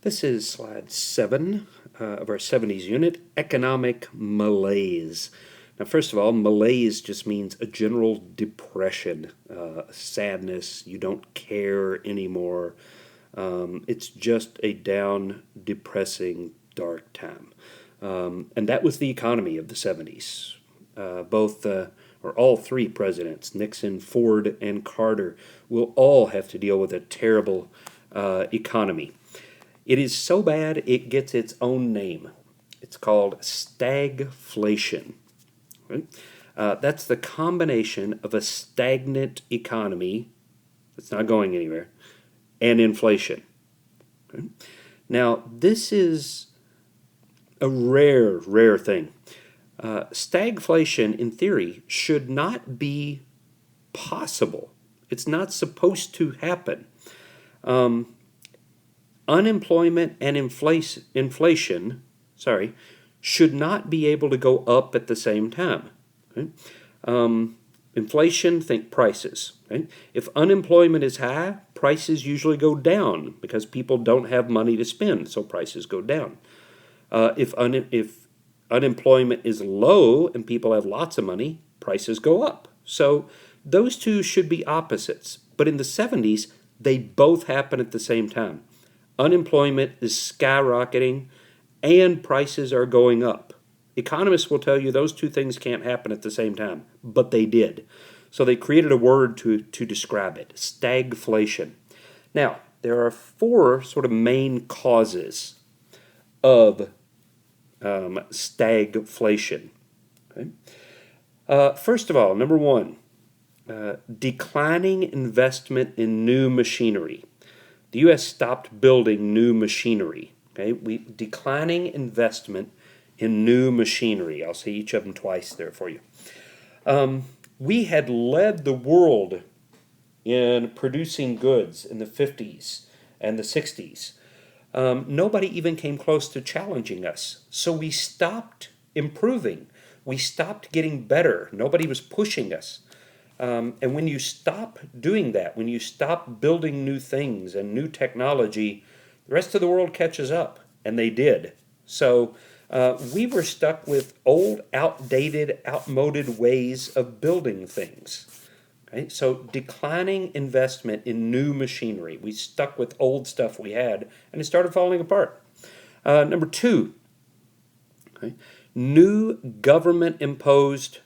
This is slide 7 of our 70s unit, Economic Malaise. Now, first of all, malaise just means a general depression, sadness, you don't care anymore. It's just a down, depressing, dark time. And that was the economy of the 70s. Or all three presidents, Nixon, Ford, and Carter, will all have to deal with a terrible economy. It is so bad it gets its own name. It's called stagflation. Right? That's the combination of a stagnant economy that's not going anywhere and inflation. Okay? Now, this is a rare thing. Stagflation, in theory, should not be possible. It's not supposed to happen. Unemployment and inflation, should not be able to go up at the same time. Okay? Inflation, think prices. Okay? If unemployment is high, prices usually go down because people don't have money to spend, so prices go down. If unemployment is low and people have lots of money, prices go up. So those two should be opposites. But in the 70s, they both happen at the same time. Unemployment is skyrocketing and prices are going up. Economists will tell you those two things can't happen at the same time, but they did. So they created a word to describe it, stagflation. Now, there are four sort of main causes of stagflation. Okay? First of all, number one, declining investment in new machinery. The U.S. stopped building new machinery. Okay, declining investment in new machinery. I'll say each of them twice there for you. We had led the world in producing goods in the 50s and the 60s. Nobody even came close to challenging us. So we stopped improving. We stopped getting better. Nobody was pushing us. And when you stop doing that, when you stop building new things and new technology, the rest of the world catches up, and they did. So we were stuck with old, outdated, outmoded ways of building things. Okay? So declining investment in new machinery. We stuck with old stuff we had, and it started falling apart. Number two, okay, new government-imposed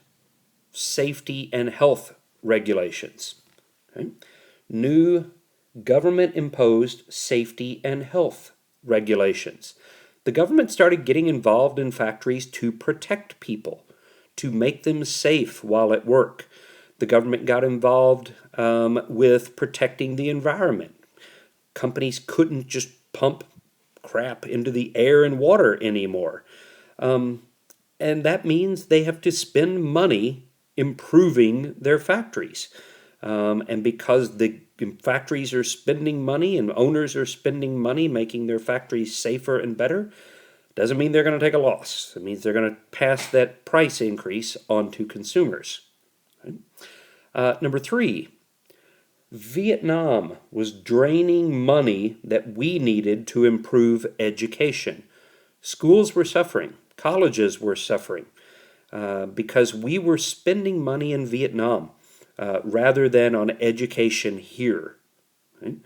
safety and health regulations. Okay? New government-imposed safety and health regulations. The government started getting involved in factories to protect people, to make them safe while at work. The government got involved with protecting the environment. Companies couldn't just pump crap into the air and water anymore. And that means they have to spend money improving their factories. And because the factories are spending money and owners are spending money making their factories safer and better, doesn't mean they're going to take a loss. It means they're going to pass that price increase on to consumers. Right? Number three, Vietnam was draining money that we needed to improve education. Schools were suffering. Colleges were suffering. Because we were spending money in Vietnam rather than on education here. Right?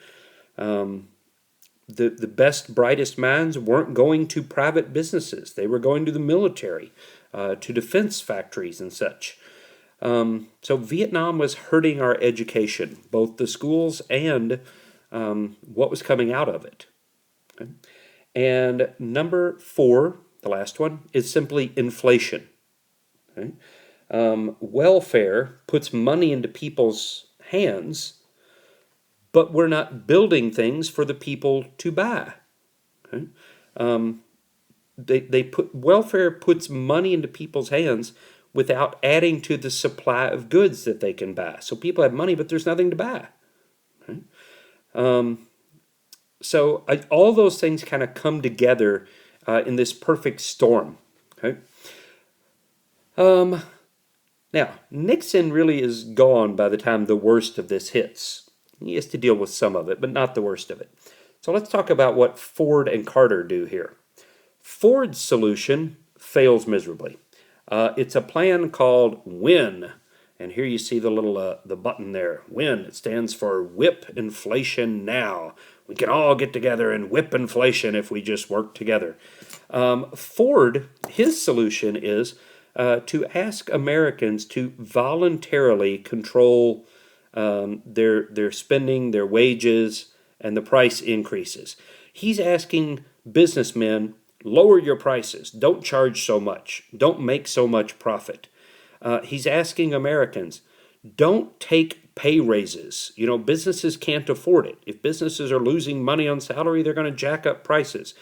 The best, brightest minds weren't going to private businesses. They were going to the military, to defense factories and such. So Vietnam was hurting our education, both the schools and what was coming out of it. Okay? And number four, the last one, is simply inflation. Okay? Welfare puts money into people's hands, but we're not building things for the people to buy. Okay? Welfare puts money into people's hands without adding to the supply of goods that they can buy. So people have money, but there's nothing to buy. Okay? So all those things kind of come together in this perfect storm. Okay? Now, Nixon really is gone by the time the worst of this hits. He has to deal with some of it, but not the worst of it. So let's talk about what Ford and Carter do here. Ford's solution fails miserably. It's a plan called WIN. And here you see the little the button there. WIN. It stands for Whip Inflation Now. We can all get together and whip inflation if we just work together. Ford, his solution is to ask Americans to voluntarily control their spending, their wages, and the price increases. He's asking businessmen, lower your prices. Don't charge so much. Don't make so much profit. He's asking Americans, don't take pay raises. You know, businesses can't afford it. If businesses are losing money on salary, they're going to jack up prices.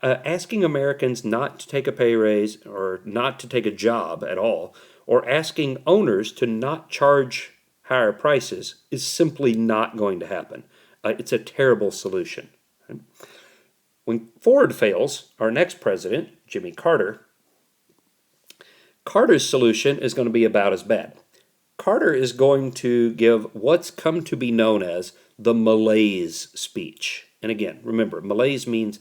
Asking Americans not to take a pay raise or not to take a job at all, or asking owners to not charge higher prices is simply not going to happen. It's a terrible solution. When Ford fails, our next president, Jimmy Carter, Carter's solution is going to be about as bad. Carter is going to give what's come to be known as the Malaise speech. And again, remember, Malaise means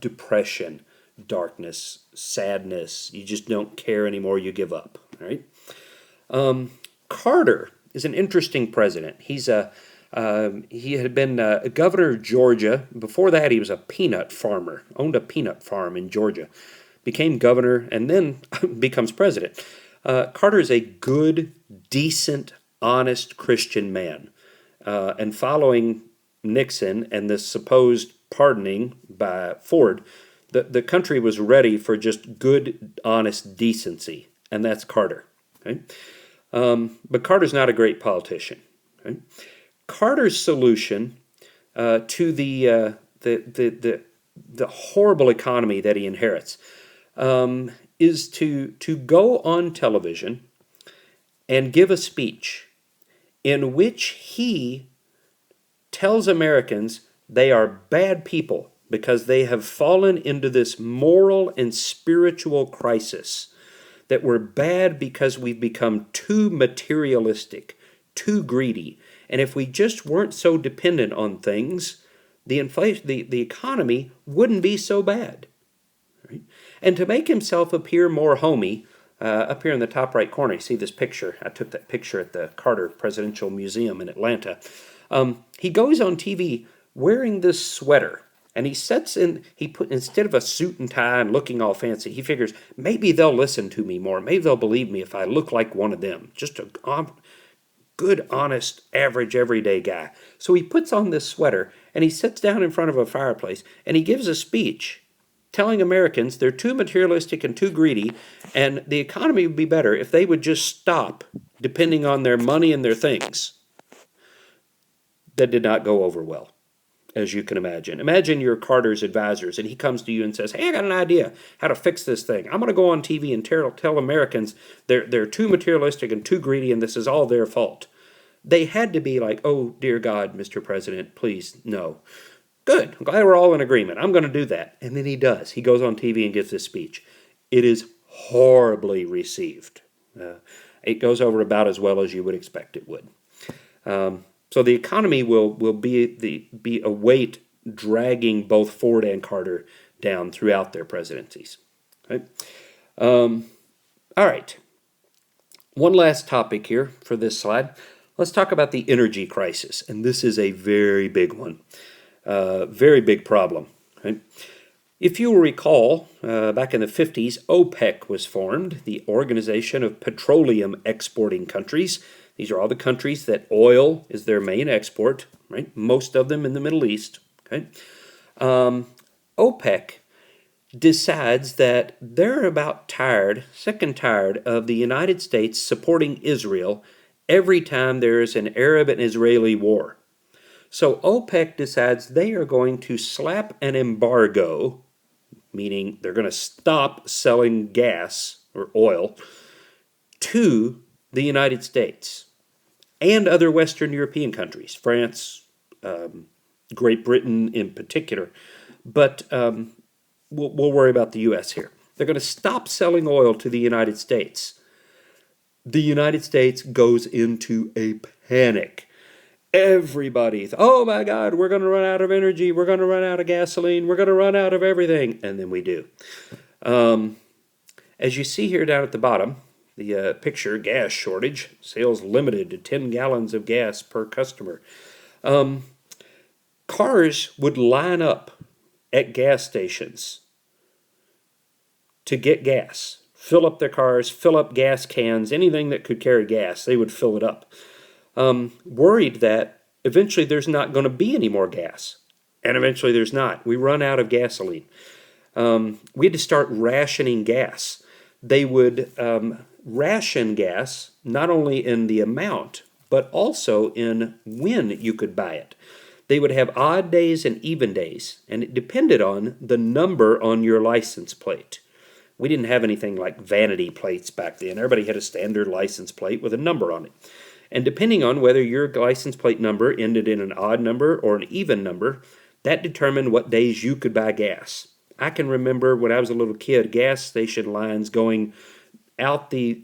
depression, darkness, sadness. You just don't care anymore. You give up. All right. Carter is an interesting president. He had been a governor of Georgia. Before that, he was a peanut farmer, owned a peanut farm in Georgia, became governor, and then becomes president. Carter is a good, decent, honest Christian man. And following Nixon and the supposed pardoning by Ford, the country was ready for just good, honest decency, and that's Carter. Okay? But Carter's not a great politician. Okay? Carter's solution to the horrible economy that he inherits is to go on television and give a speech in which he tells Americans they are bad people because they have fallen into this moral and spiritual crisis, that we're bad because we've become too materialistic, too greedy, and if we just weren't so dependent on things, the economy wouldn't be so bad. Right? And to make himself appear more homey, up here in the top right corner, you see this picture. I took that picture at the Carter Presidential Museum in Atlanta. He goes on TV wearing this sweater, and instead of a suit and tie and looking all fancy, he figures maybe they'll listen to me more. Maybe they'll believe me if I look like one of them. Just a good, honest, average, everyday guy. So he puts on this sweater, and he sits down in front of a fireplace, and he gives a speech telling Americans they're too materialistic and too greedy, and the economy would be better if they would just stop depending on their money and their things. That did not go over well, as you can imagine. Imagine you're Carter's advisors, and he comes to you and says, hey, I got an idea how to fix this thing. I'm going to go on TV and tell Americans they're too materialistic and too greedy, and this is all their fault. They had to be like, oh, dear God, Mr. President, please, no. Good. I'm glad we're all in agreement. I'm going to do that. And then he does. He goes on TV and gives this speech. It is horribly received. It goes over about as well as you would expect it would. So the economy will be a weight dragging both Ford and Carter down throughout their presidencies. Okay? All right. One last topic here for this slide. Let's talk about the energy crisis. And this is a very big one. Very big problem. Right? If you will recall, back in the 50s, OPEC was formed, the Organization of Petroleum Exporting Countries. These are all the countries that oil is their main export, right? Most of them in the Middle East. Okay? OPEC decides that they're about sick and tired of the United States supporting Israel every time there is an Arab and Israeli war. So OPEC decides they are going to slap an embargo, meaning they're going to stop selling gas or oil to the United States and other Western European countries, France, Great Britain in particular. But we'll worry about the U.S. here. They're going to stop selling oil to the United States. The United States goes into a panic. Everybody, oh my God, we're going to run out of energy, we're going to run out of gasoline, we're going to run out of everything, and then we do. As you see here down at the bottom, the picture, gas shortage, sales limited to 10 gallons of gas per customer. Cars would line up at gas stations to get gas, fill up their cars, fill up gas cans, anything that could carry gas, they would fill it up. Worried that eventually there's not going to be any more gas. And eventually there's not. We run out of gasoline. We had to start rationing gas. They would ration gas not only in the amount, but also in when you could buy it. They would have odd days and even days, and it depended on the number on your license plate. We didn't have anything like vanity plates back then. Everybody had a standard license plate with a number on it. And depending on whether your license plate number ended in an odd number or an even number, that determined what days you could buy gas. I can remember when I was a little kid, gas station lines going out the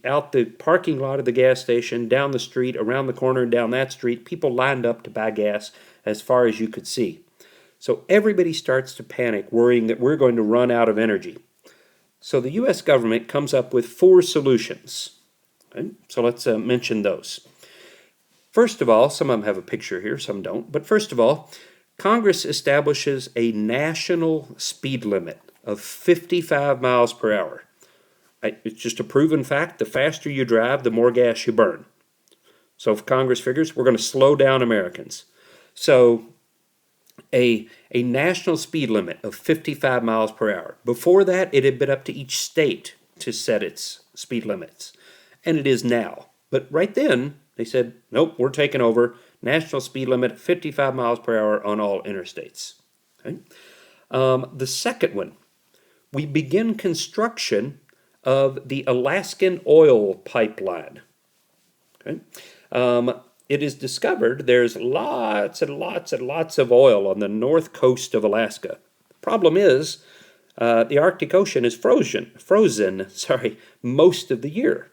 parking lot of the gas station, down the street, around the corner, and down that street. People lined up to buy gas as far as you could see. So everybody starts to panic, worrying that we're going to run out of energy. So the U.S. government comes up with 4 solutions. Okay? So let's mention those. First of all, some of them have a picture here, some don't. But first of all, Congress establishes a national speed limit of 55 miles per hour. It's just a proven fact. The faster you drive, the more gas you burn. So if Congress figures, we're going to slow down Americans. So a national speed limit of 55 miles per hour. Before that, it had been up to each state to set its speed limits. And it is now. But right then, they said, nope, we're taking over. National speed limit, 55 miles per hour on all interstates. Okay? The second one, we begin construction of the Alaskan oil pipeline. Okay? It is discovered there's lots and lots and lots of oil on the north coast of Alaska. The problem is the Arctic Ocean is frozen most of the year.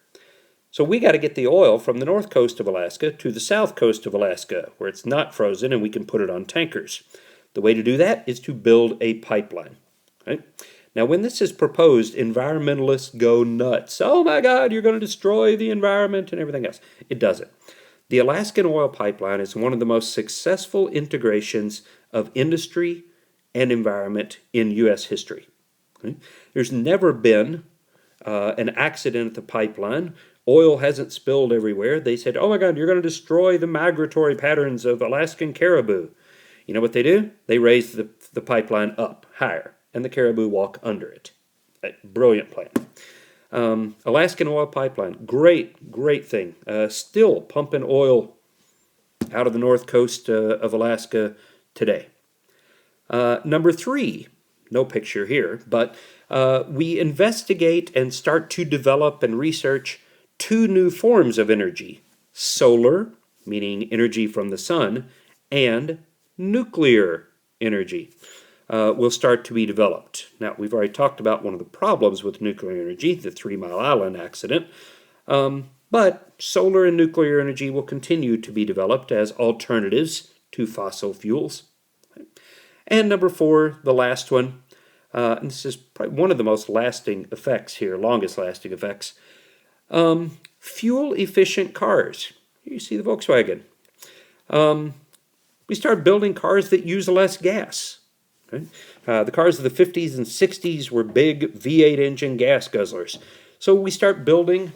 So we got to get the oil from the north coast of Alaska to the south coast of Alaska, where it's not frozen and we can put it on tankers. The way to do that is to build a pipeline. Right? Now, when this is proposed, environmentalists go nuts. Oh my God, you're going to destroy the environment and everything else. It doesn't. The Alaskan oil pipeline is one of the most successful integrations of industry and environment in U.S. history. Okay? There's never been an accident at the pipeline. Oil hasn't spilled everywhere. They said, oh my God, you're going to destroy the migratory patterns of Alaskan caribou. You know what they do? They raise the pipeline up higher, and the caribou walk under it. Brilliant plan. Alaskan oil pipeline, great thing. Still pumping oil out of the north coast of Alaska today. Number 3, no picture here, but we investigate and start to develop and research 2 new forms of energy: solar, meaning energy from the sun, and nuclear energy will start to be developed. Now, we've already talked about one of the problems with nuclear energy, the 3 Mile Island accident, but solar and nuclear energy will continue to be developed as alternatives to fossil fuels. And number 4, the last one, and this is probably one of the most lasting effects here, longest lasting effects, fuel-efficient cars. Here you see the Volkswagen. We start building cars that use less gas. Okay? The cars of the 50s and 60s were big V8 engine gas guzzlers. So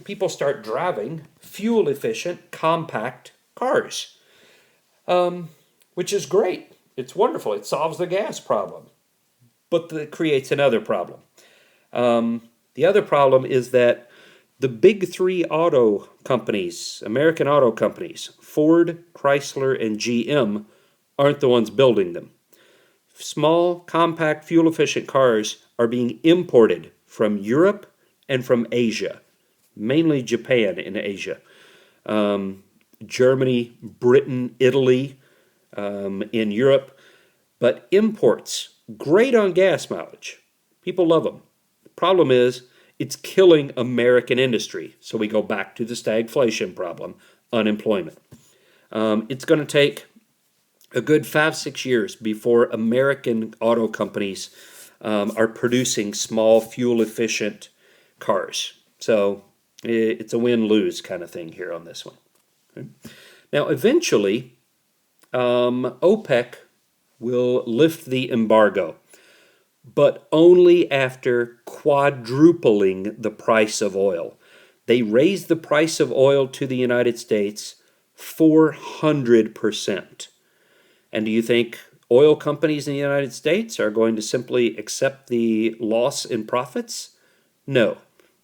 people start driving fuel-efficient, compact cars, which is great. It's wonderful. It solves the gas problem. But it creates another problem. The other problem is that the big 3 auto companies, American auto companies, Ford, Chrysler, and GM, aren't the ones building them. Small, compact, fuel-efficient cars are being imported from Europe and from Asia, mainly Japan in Asia. Germany, Britain, Italy in Europe. But imports, great on gas mileage. People love them. The problem is, it's killing American industry. So we go back to the stagflation problem, unemployment. It's going to take a good 5-6 years before American auto companies are producing small, fuel-efficient cars. So it's a win-lose kind of thing here on this one. Okay. Now, eventually, OPEC will lift the embargo, but only after quadrupling the price of oil. They raised the price of oil to the United States 400%. And do you think oil companies in the United States are going to simply accept the loss in profits? No.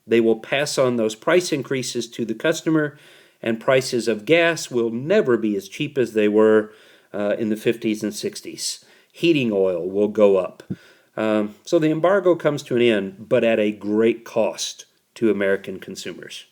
They will pass on those price increases to the customer, and prices of gas will never be as cheap as they were in the 50s and 60s. Heating oil will go up. So the embargo comes to an end, but at a great cost to American consumers.